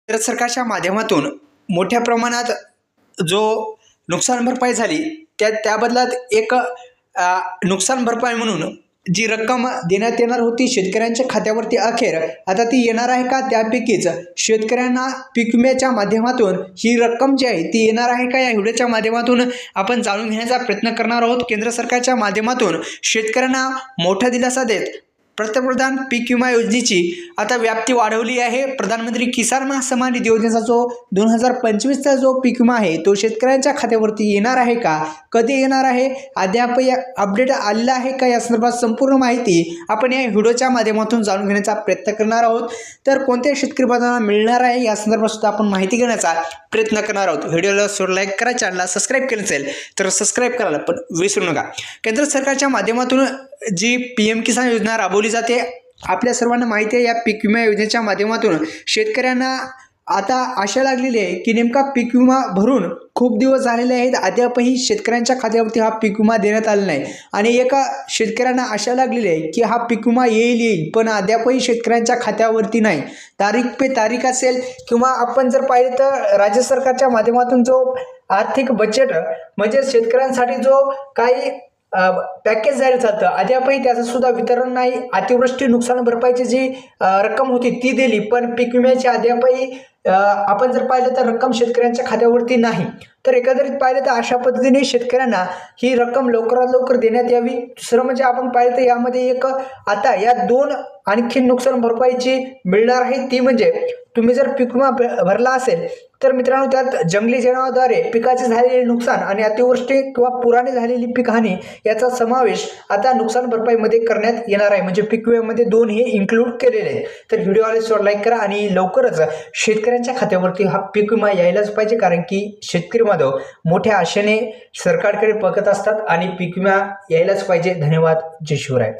केंद्र सरकारच्या माध्यमातून मोठ्या प्रमाणात जो नुकसान भरपाई झाली त्या बदलात एक नुकसान भरपाई म्हणून जी रक्कम देण्यात येणार होती शेतकऱ्यांच्या खात्यावरती अखेर आता ती येणार आहे का, त्यापैकीच शेतकऱ्यांना पीक विम्याच्या माध्यमातून ही रक्कम जी आहे ती येणार आहे का, या व्हिडिओच्या माध्यमातून आपण जाणून घेण्याचा प्रयत्न करणार आहोत। केंद्र सरकारच्या माध्यमातून शेतकऱ्यांना मोठा दिलासा देत पंतप्रधान पीक विमा योजनेची आता व्याप्ती वाढवली आहे। प्रधानमंत्री किसान सन्मान निधी योजनेचा जो 2025चा जो पीक विमा आहे तो शेतकऱ्यांच्या खात्यावरती येणार आहे का, कधी येणार आहे, अद्याप अपडेट आलेला आहे का, या संदर्भात संपूर्ण माहिती आपण या व्हिडिओच्या माध्यमातून जाणून घेण्याचा प्रयत्न करणार आहोत। तर कोणत्या शेतकरी बांधवांना मिळणार आहे या संदर्भात सुद्धा आपण माहिती घेण्याचा प्रयत्न करणार आहोत। व्हिडिओला लाईक करा, चॅनलला सबस्क्राईब केलं असेल तर सबस्क्राईब करायला पण विसरू नका। केंद्र सरकारच्या माध्यमातून जी PM किसान योजना राबवली जाते, आपल्या सर्वांना माहिती आहे या पीक विमा योजनेच्या माध्यमातून शेतकऱ्यांना आता आशा लागलेली आहे की नेमका पीक विमा भरून खूप दिवस झालेले आहेत, अद्यापही शेतकऱ्यांच्या खात्यावरती हा पीक विमा देण्यात आला नाही आणि एका शेतकऱ्यांना आशा लागलेली आहे की हा पीक विमा येईल पण अद्यापही शेतकऱ्यांच्या खात्यावरती नाही। तारीख पे तारीख असेल किंवा आपण जर पाहिलं तर राज्य सरकारच्या माध्यमातून जो आर्थिक बजेट म्हणजे शेतकऱ्यांसाठी जो काही पॅकेज जाहीर झालं अद्यापही त्याचं सुद्धा वितरण नाही। अतिवृष्टी नुकसान भरपाईची जी रक्कम होती ती दिली पण पीक विम्याची अद्यापही आपण जर पाहिलं तर रक्कम शेतकऱ्यांच्या खात्यावरती नाही। तर एकंदरीत पाहिलं तर अशा पद्धतीने शेतकऱ्यांना ही रक्कम लवकरात लवकर देण्यात यावी। दुसरं म्हणजे आपण पाहिलं तर यामध्ये एक आता या दोन आणखी नुकसान भरपाईची मिळणार आहे, ती म्हणजे तुम्ही जर पीक विमा भरला असेल तर मित्रांनो त्यात जंगली जनावरांद्वारे पिकाचे झालेले नुकसान आणि अतिवृष्टी किंवा पुराने झालेली पीक हानी याचा समावेश आता नुकसान भरपाईमध्ये करण्यात येणार आहे। म्हणजे पीक विम्यामध्ये दोन हे इन्क्लूड केलेले आहेत। तर व्हिडिओ आल्यावर लाईक करा आणि लवकरच शेतकऱ्यांच्या खात्यावरती हा पीक विमा यायलाच पाहिजे, कारण की शेतकरी बांधव मोठ्या आशेने सरकारकडे बघत असतात आणि पीक विमा यायलाच पाहिजे। धन्यवाद, जय शिवराय।